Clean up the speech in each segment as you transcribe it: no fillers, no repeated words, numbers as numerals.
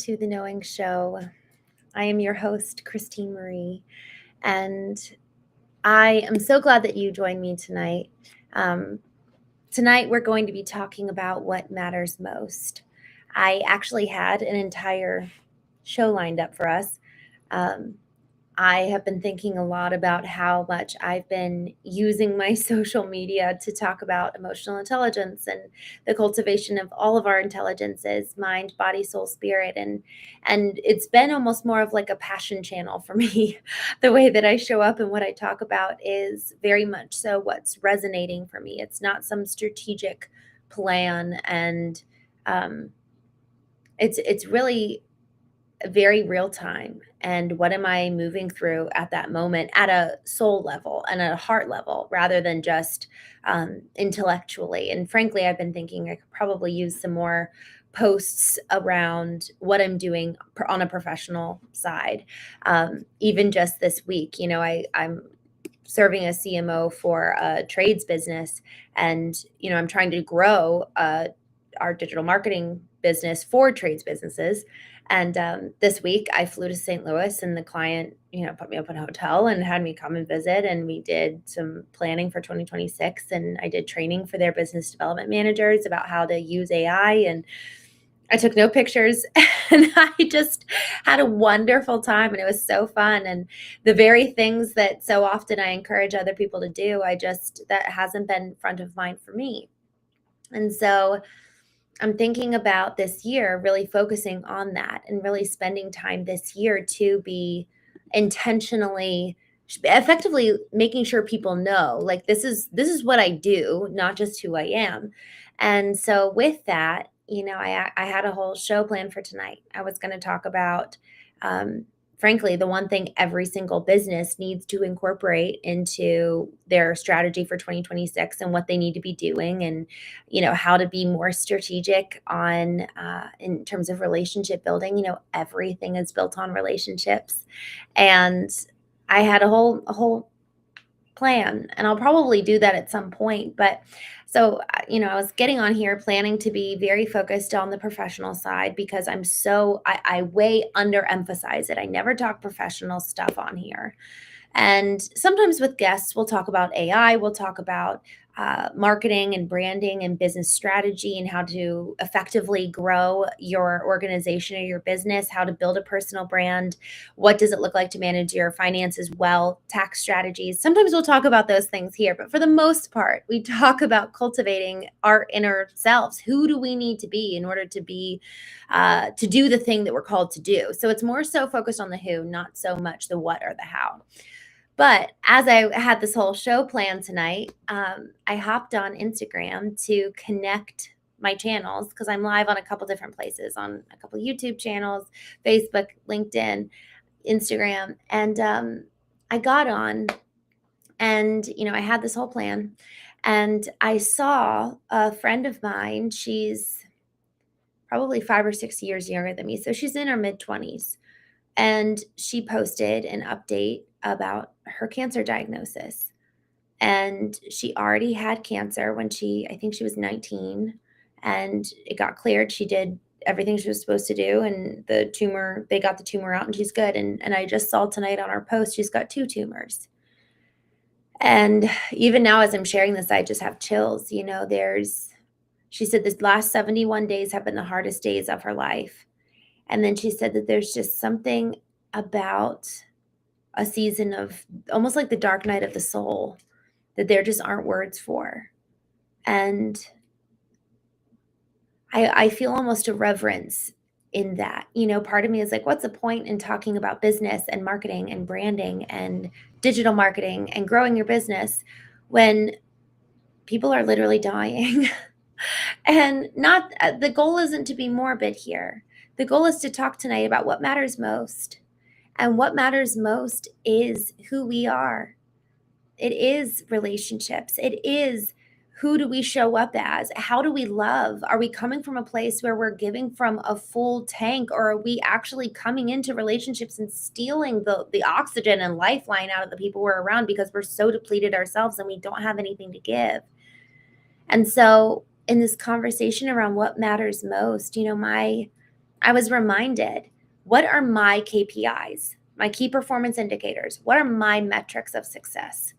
to the Knowing Show. I am your host, Christene Marie, and I am so glad that you joined me tonight. Tonight, we're going to be talking about what matters most. I actually had an entire show lined up for us. I have been thinking a lot about how much I've been using my social media to talk about emotional intelligence and the cultivation of all of our intelligences, mind, body, soul, spirit. And it's been almost more of like a passion channel for me. The way that I show up and what I talk about is very much so what's resonating for me. It's not some strategic plan, and it's really very real time, and what am I moving through at that moment at a soul level and at a heart level rather than just intellectually. And frankly, I've been thinking I could probably use some more posts around what I'm doing on a professional side. Even just this week, I'm serving as CMO for a trades business, and I'm trying to grow our digital marketing business for trades businesses. And this week I flew to St. Louis, and the client, put me up in a hotel and had me come and visit. And we did some planning for 2026. And I did training for their business development managers about how to use AI. And I took no pictures and I just had a wonderful time, and it was so fun. And the very things that so often I encourage other people to do, that hasn't been front of mind for me. And so I'm thinking about this year, really focusing on that and really spending time this year to be intentionally, effectively making sure people know, like, this is what I do, not just who I am. And so with that, I had a whole show planned for tonight. I was going to talk about, frankly, the one thing every single business needs to incorporate into their strategy for 2026 and what they need to be doing, and how to be more strategic on in terms of relationship building. Everything is built on relationships, and I had a whole plan, and I'll probably do that at some point. But so, I was getting on here planning to be very focused on the professional side, because I way underemphasize it. I never talk professional stuff on here. And sometimes with guests, we'll talk about AI, we'll talk about marketing and branding and business strategy, and how to effectively grow your organization or your business, how to build a personal brand, what does it look like to manage your finances well, tax strategies. Sometimes we'll talk about those things here, but for the most part, we talk about cultivating our inner selves. Who do we need to be in order to do the thing that we're called to do? So it's more so focused on the who, not so much the what or the how. But as I had this whole show planned tonight, I hopped on Instagram to connect my channels, because I'm live on a couple different places, on a couple YouTube channels, Facebook, LinkedIn, Instagram. And I got on, and, I had this whole plan, and I saw a friend of mine. She's probably 5 or 6 years younger than me. So she's in her mid-20s. And she posted an update about her cancer diagnosis. And she already had cancer when I think she was 19, and it got cleared. She did everything she was supposed to do, and they got the tumor out, and she's good. And I just saw tonight on our post, she's got 2 tumors. And even now, as I'm sharing this, I just have chills. She said this last 71 days have been the hardest days of her life. And then she said that there's just something about a season of almost like the dark night of the soul that there just aren't words for. And I feel almost a reverence in that. Part of me is like, what's the point in talking about business and marketing and branding and digital marketing and growing your business when people are literally dying? And not the goal isn't to be morbid here. The goal is to talk tonight about what matters most. And what matters most is who we are. It is relationships. It is, who do we show up as? How do we love? Are we coming from a place where we're giving from a full tank, or are we actually coming into relationships and stealing the oxygen and lifeline out of the people we're around because we're so depleted ourselves and we don't have anything to give? And so in this conversation around what matters most, I was reminded, what are my KPIs, my key performance indicators? What are my metrics of success?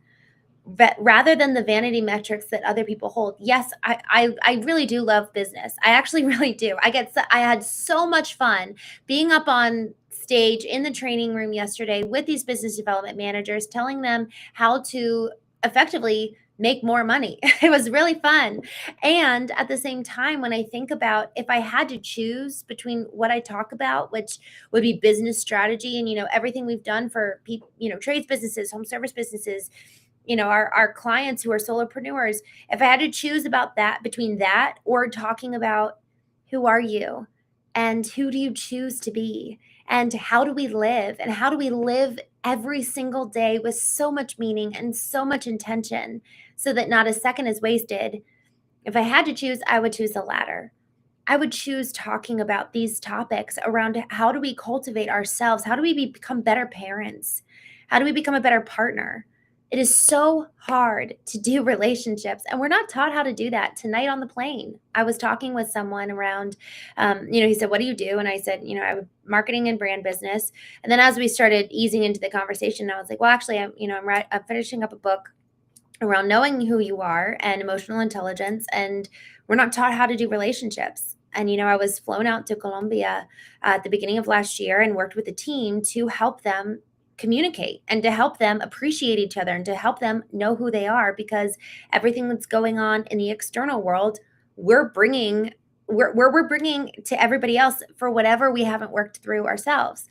Rather than the vanity metrics that other people hold. Yes, I really do love business. I actually really do. I had so much fun being up on stage in the training room yesterday with these business development managers, telling them how to effectively make more money. It was really fun. And at the same time, when I think about if I had to choose between what I talk about, which would be business strategy and, everything we've done for people, trades businesses, home service businesses, our clients who are solopreneurs, if I had to choose about that between that or talking about who are you and who do you choose to be and how do we live and how do we live every single day with so much meaning and so much intention so that not a second is wasted. If I had to choose, I would choose the latter. I would choose talking about these topics around how do we cultivate ourselves? How do we become better parents? How do we become a better partner? It is so hard to do relationships, and we're not taught how to do that. Tonight on the plane, I was talking with someone around, he said, "What do you do?" And I said, "I have marketing and brand business." And then as we started easing into the conversation, I was like, "Well, actually, I'm finishing up a book around knowing who you are and emotional intelligence, and we're not taught how to do relationships." And I was flown out to Colombia at the beginning of last year and worked with a team to help them communicate and to help them appreciate each other and to help them know who they are, because everything that's going on in the external world, we're bringing to everybody else for whatever we haven't worked through ourselves.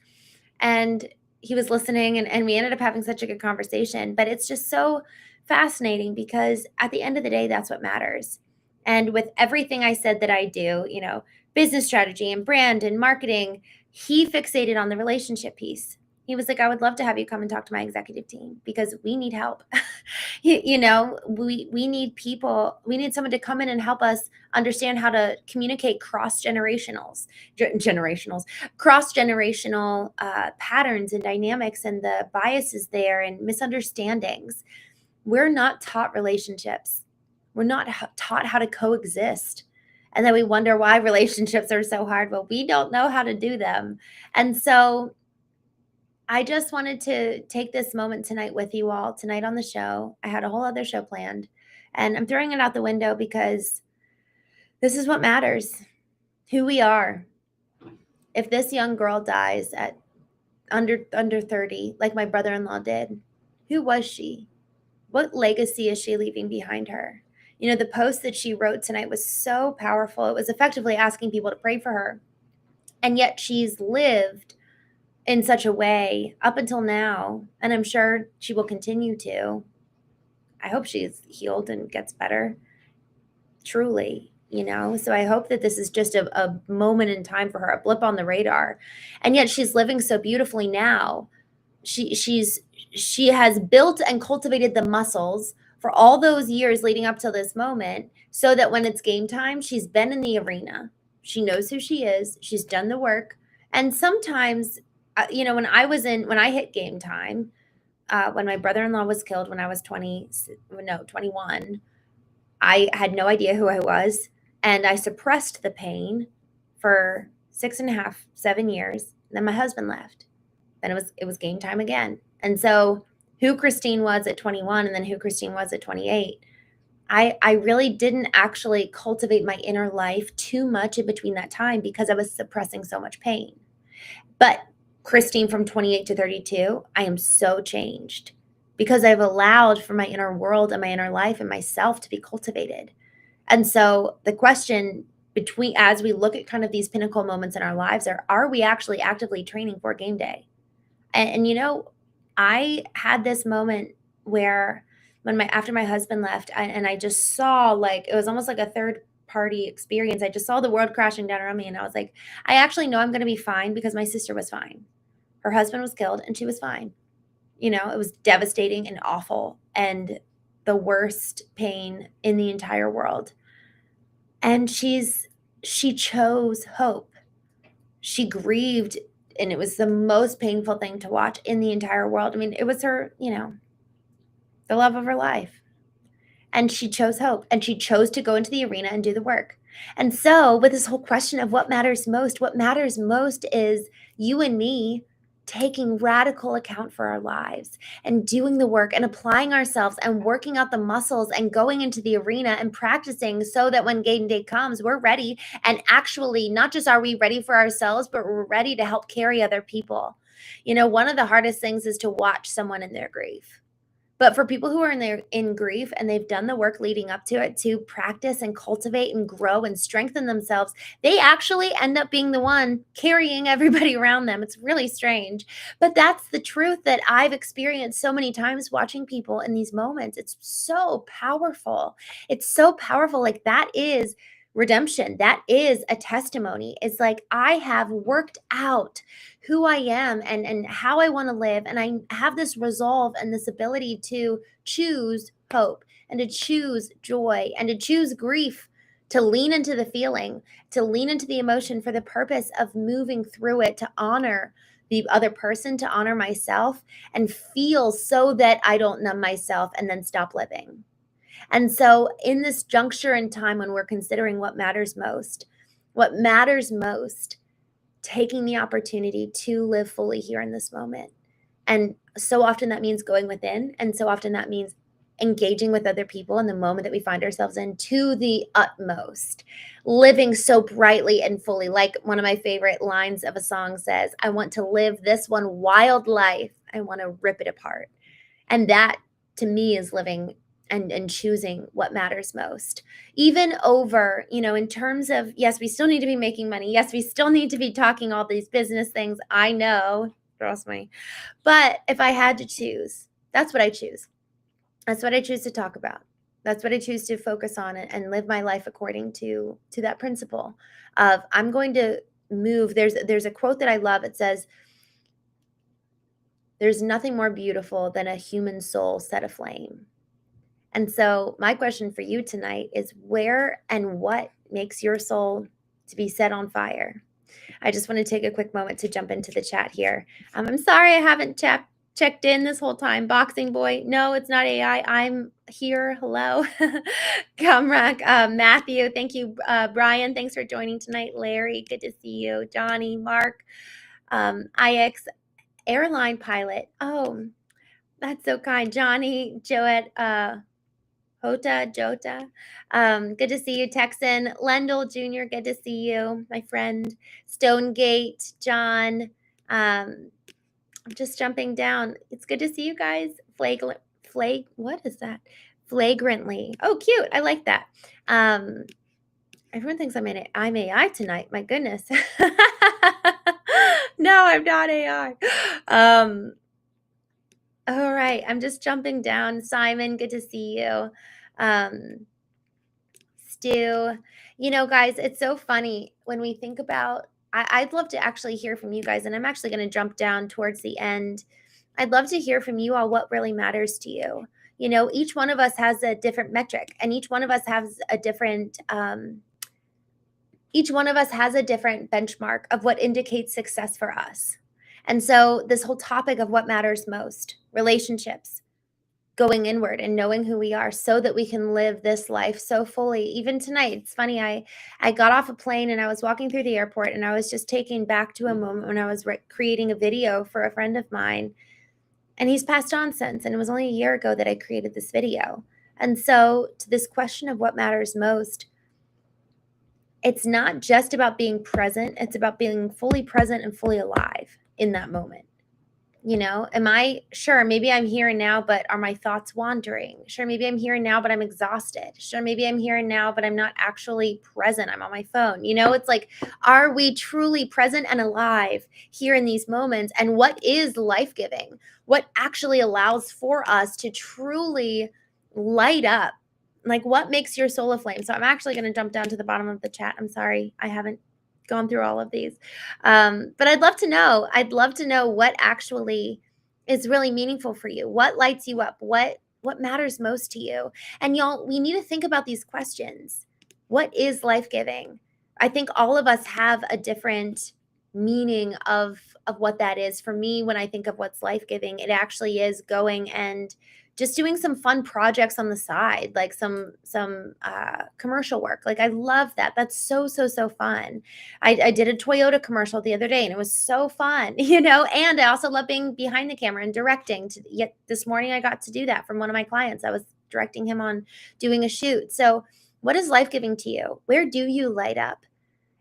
And he was listening, and we ended up having such a good conversation. But it's just so fascinating because at the end of the day, that's what matters. And with everything I said that I do, business strategy and brand and marketing, he fixated on the relationship piece. He was like, "I would love to have you come and talk to my executive team because we need help." We need people, we need someone to come in and help us understand how to communicate generationals, cross-generational patterns and dynamics and the biases there and misunderstandings. We're not taught relationships. We're not taught how to coexist. And then we wonder why relationships are so hard. Well, we don't know how to do them. And so I just wanted to take this moment tonight with you all, tonight on the show. I had a whole other show planned, and I'm throwing it out the window because this is what matters, who we are. If this young girl dies at under 30, like my brother-in-law did, who was she? What legacy is she leaving behind her? The post that she wrote tonight was so powerful. It was effectively asking people to pray for her. And yet she's lived in such a way up until now, and I'm sure she will continue to. I hope she's healed and gets better, truly. So I hope that this is just a moment in time for her, a blip on the radar. And yet she's living so beautifully now. She has built and cultivated the muscles for all those years leading up to this moment, so that when it's game time, she's been in the arena. She knows who she is. She's done the work. And sometimes, when I hit game time, when my brother-in-law was killed when I was 21, I had no idea who I was. And I suppressed the pain for 6.5, 7 years. Then my husband left. Then it was game time again. And so who Christene was at 21 and then who Christene was at 28, I really didn't actually cultivate my inner life too much in between that time because I was suppressing so much pain. But Christene from 28 to 32, I am so changed because I've allowed for my inner world and my inner life and myself to be cultivated. And so the question as we look at kind of these pinnacle moments in our lives are we actually actively training for game day? And I had this moment where after my husband left, and I just saw, like, it was almost like a third party experience. I just saw the world crashing down around me, and I was like, I actually know I'm going to be fine because my sister was fine. Her husband was killed and she was fine. It was devastating and awful and the worst pain in the entire world. And she chose hope. She grieved, and it was the most painful thing to watch in the entire world. I mean, it was her, the love of her life. And she chose hope, and she chose to go into the arena and do the work. And so, with this whole question of what matters most is you and me taking radical account for our lives and doing the work and applying ourselves and working out the muscles and going into the arena and practicing so that when game day comes, we're ready. And actually, not just are we ready for ourselves, but we're ready to help carry other people. One of the hardest things is to watch someone in their grief. But for people who are in grief and they've done the work leading up to it to practice and cultivate and grow and strengthen themselves, they actually end up being the one carrying everybody around them. It's really strange. But that's the truth that I've experienced so many times watching people in these moments. It's so powerful. It's so powerful. Like that is redemption. That is a testimony. It's like I have worked out who I am and how I want to live. And I have this resolve and this ability to choose hope and to choose joy and to choose grief, to lean into the feeling, to lean into the emotion for the purpose of moving through it, to honor the other person, to honor myself and feel so that I don't numb myself and then stop living. And so, in this juncture in time when we're considering what matters most, taking the opportunity to live fully here in this moment. And so often that means going within. And so often that means engaging with other people in the moment that we find ourselves in to the utmost, living so brightly and fully. Like one of my favorite lines of a song says, I want to live this one wild life. I want to rip it apart. And that to me is living and choosing what matters most. Even over, in terms of, yes, we still need to be making money. Yes, we still need to be talking all these business things. I know, trust me. But if I had to choose, that's what I choose. That's what I choose to talk about. That's what I choose to focus on and live my life according to that principle of I'm going to move. There's a quote that I love. It says, there's nothing more beautiful than a human soul set aflame. And so my question for you tonight is where and what makes your soul to be set on fire? I just want to take a quick moment to jump into the chat here. I'm sorry I haven't checked in this whole time. Boxing boy, no, it's not AI. I'm here. Hello. Kamrak, Matthew, thank you. Brian, thanks for joining tonight. Larry, good to see you. Johnny, Mark, IX, airline pilot. Oh, that's so kind. Johnny, Joette, Jota. Good to see you, Texan. Lendl Jr., good to see you, my friend. Stonegate, John. I'm just jumping down. It's good to see you guys. What is that? Flagrantly. Oh, cute. I like that. Everyone thinks I'm AI tonight. My goodness. No, I'm not AI. All right, I'm just jumping down. Simon, good to see you. Stu, guys, it's so funny when we think about, I'd love to actually hear from you guys, and I'm actually going to jump down towards the end. I'd love to hear from you all what really matters to you. Each one of us has a different metric, and each one of us has a different benchmark of what indicates success for us. And so this whole topic of what matters most, relationships, going inward and knowing who we are so that we can live this life so fully. Even tonight, it's funny, I got off a plane and I was walking through the airport and I was just taken back to a moment when I was creating a video for a friend of mine. And he's passed on since, and it was only a year ago that I created this video. And so to this question of what matters most, it's not just about being present, it's about being fully present and fully alive in that moment. Am I sure? Maybe I'm here and now, but are my thoughts wandering? Sure, maybe I'm here and now, but I'm exhausted. Sure, maybe I'm here and now, but I'm not actually present. I'm on my phone. It's like, are we truly present and alive here in these moments? And what is life-giving? What actually allows for us to truly light up? Like, what makes your soul aflame? So I'm actually going to jump down to the bottom of the chat. I'm sorry, I haven't gone through all of these. But I'd love to know. I'd love to know what actually is really meaningful for you. What lights you up? What matters most to you? And y'all, we need to think about these questions. What is life-giving? I think all of us have a different meaning of what that is for me. When I think of what's life-giving, it actually is going and just doing some fun projects on the side, like some commercial work. Like, I love that. That's so fun. I did a Toyota commercial the other day, and it was so fun, and I also love being behind the camera and directing. Yet this morning I got to do that from one of my clients. I was directing him on doing a shoot. So what is life-giving to you? Where do you light up?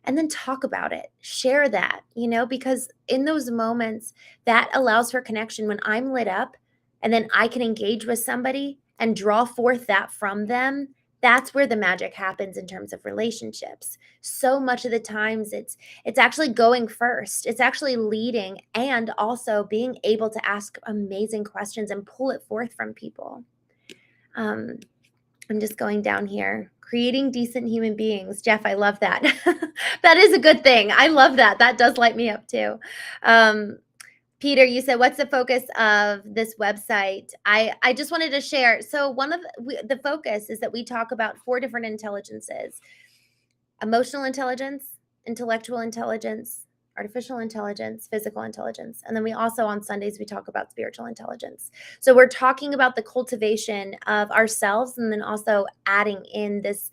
And then talk about it, share that, because in those moments that allows for connection. When I'm lit up and then I can engage with somebody and draw forth that from them, that's where the magic happens in terms of relationships. So much of the times it's actually going first. It's actually leading, and also being able to ask amazing questions and pull it forth from people. I'm just going down here. Creating decent human beings. Jeff, I love that. That is a good thing. I love that. That does light me up too. Peter, you said, what's the focus of this website? I just wanted to share. So one of the focus is that we talk about 4 different intelligences: emotional intelligence, intellectual intelligence, artificial intelligence, physical intelligence. And then we also, on Sundays, we talk about spiritual intelligence. So we're talking about the cultivation of ourselves, and then also adding in this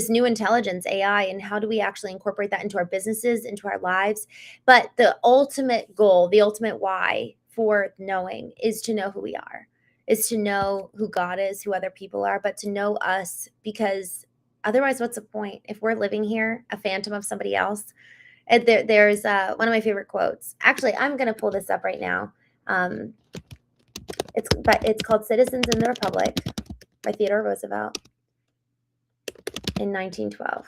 new intelligence, AI, and how do we actually incorporate that into our businesses, into our lives. But the ultimate goal, the ultimate why for knowing, is to know who we are, is to know who God is, who other people are, but to know us, because otherwise, what's the point if we're living here, a phantom of somebody else? There's one of my favorite quotes. Actually, I'm going to pull this up right now. It's called "Citizens in the Republic" by Theodore Roosevelt in 1912.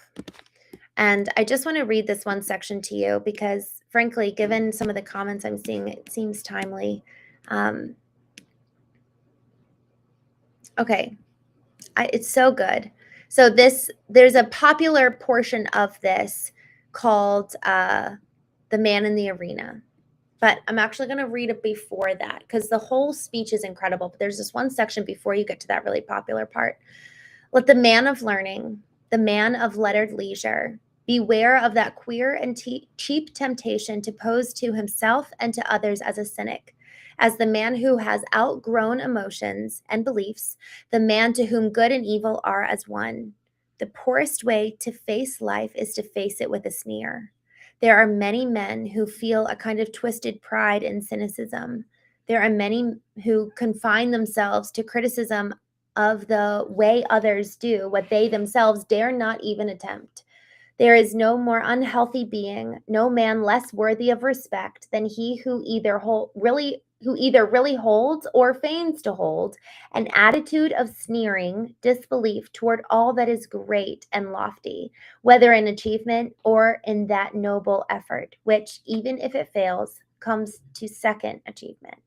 And I just want to read this one section to you because, frankly, given some of the comments I'm seeing, it seems timely. Okay, it's so good. So there's a popular portion of this called "The Man in the Arena." But I'm actually going to read it before that, because the whole speech is incredible. But there's this one section before you get to that really popular part. Let the man of learning, the man of lettered leisure, beware of that queer and cheap temptation to pose to himself and to others as a cynic, as the man who has outgrown emotions and beliefs, the man to whom good and evil are as one. The poorest way to face life is to face it with a sneer. There are many men who feel a kind of twisted pride in cynicism. There are many who confine themselves to criticism of the way others do what they themselves dare not even attempt. There is no more unhealthy being, no man less worthy of respect than he who either really holds or feigns to hold an attitude of sneering disbelief toward all that is great and lofty, whether in achievement or in that noble effort, which, even if it fails, comes to second achievement.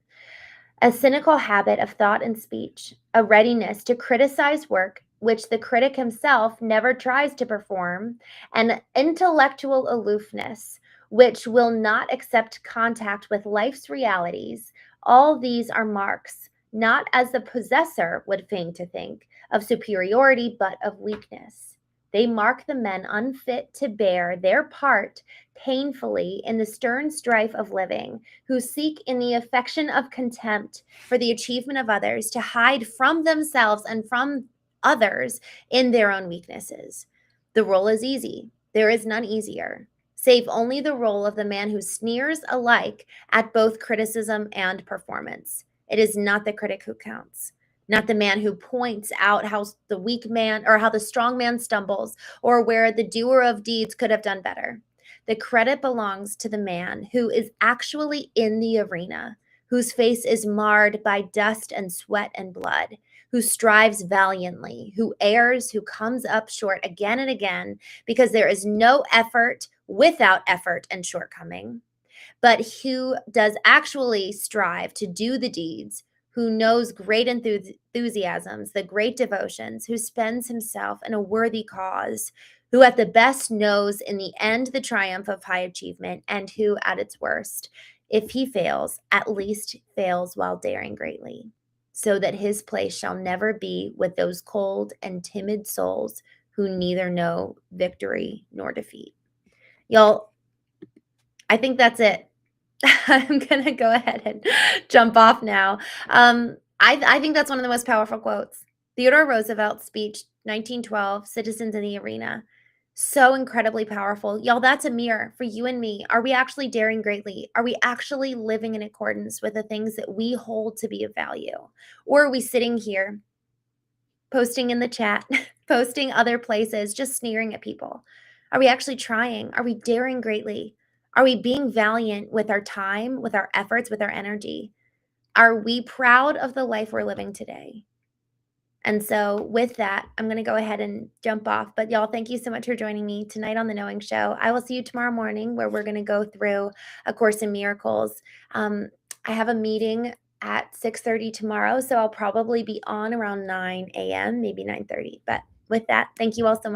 A cynical habit of thought and speech, a readiness to criticize work which the critic himself never tries to perform, an intellectual aloofness which will not accept contact with life's realities. All these are marks, not as the possessor would feign to think, of superiority, but of weakness. They mark the men unfit to bear their part painfully in the stern strife of living, who seek in the affection of contempt for the achievement of others to hide from themselves and from others in their own weaknesses. The role is easy. There is none easier, save only the role of the man who sneers alike at both criticism and performance. It is not the critic who counts, not the man who points out how the weak man or how the strong man stumbles, or where the doer of deeds could have done better. The credit belongs to the man who is actually in the arena, whose face is marred by dust and sweat and blood, who strives valiantly, who errs, who comes up short again and again, because there is no effort without effort and shortcoming, but who does actually strive to do the deeds, who knows great enthusiasms, the great devotions, who spends himself in a worthy cause, who at the best knows in the end the triumph of high achievement, and who at its worst, if he fails, at least fails while daring greatly, so that his place shall never be with those cold and timid souls who neither know victory nor defeat. Y'all, I think that's it. I'm gonna go ahead and jump off now. I think that's one of the most powerful quotes. Theodore Roosevelt's speech, 1912, Citizens in the Arena. So incredibly powerful. Y'all, that's a mirror for you and me. Are we actually daring greatly? Are we actually living in accordance with the things that we hold to be of value? Or are we sitting here posting in the chat, posting other places, just sneering at people? Are we actually trying? Are we daring greatly? Are we being valiant with our time, with our efforts, with our energy? Are we proud of the life we're living today? And so, with that, I'm going to go ahead and jump off. But, y'all, thank you so much for joining me tonight on The Knowing Show. I will see you tomorrow morning where we're going to go through A Course in Miracles. I have a meeting at 6:30 tomorrow, so I'll probably be on around 9 a.m., maybe 9:30. But with that, thank you all so much.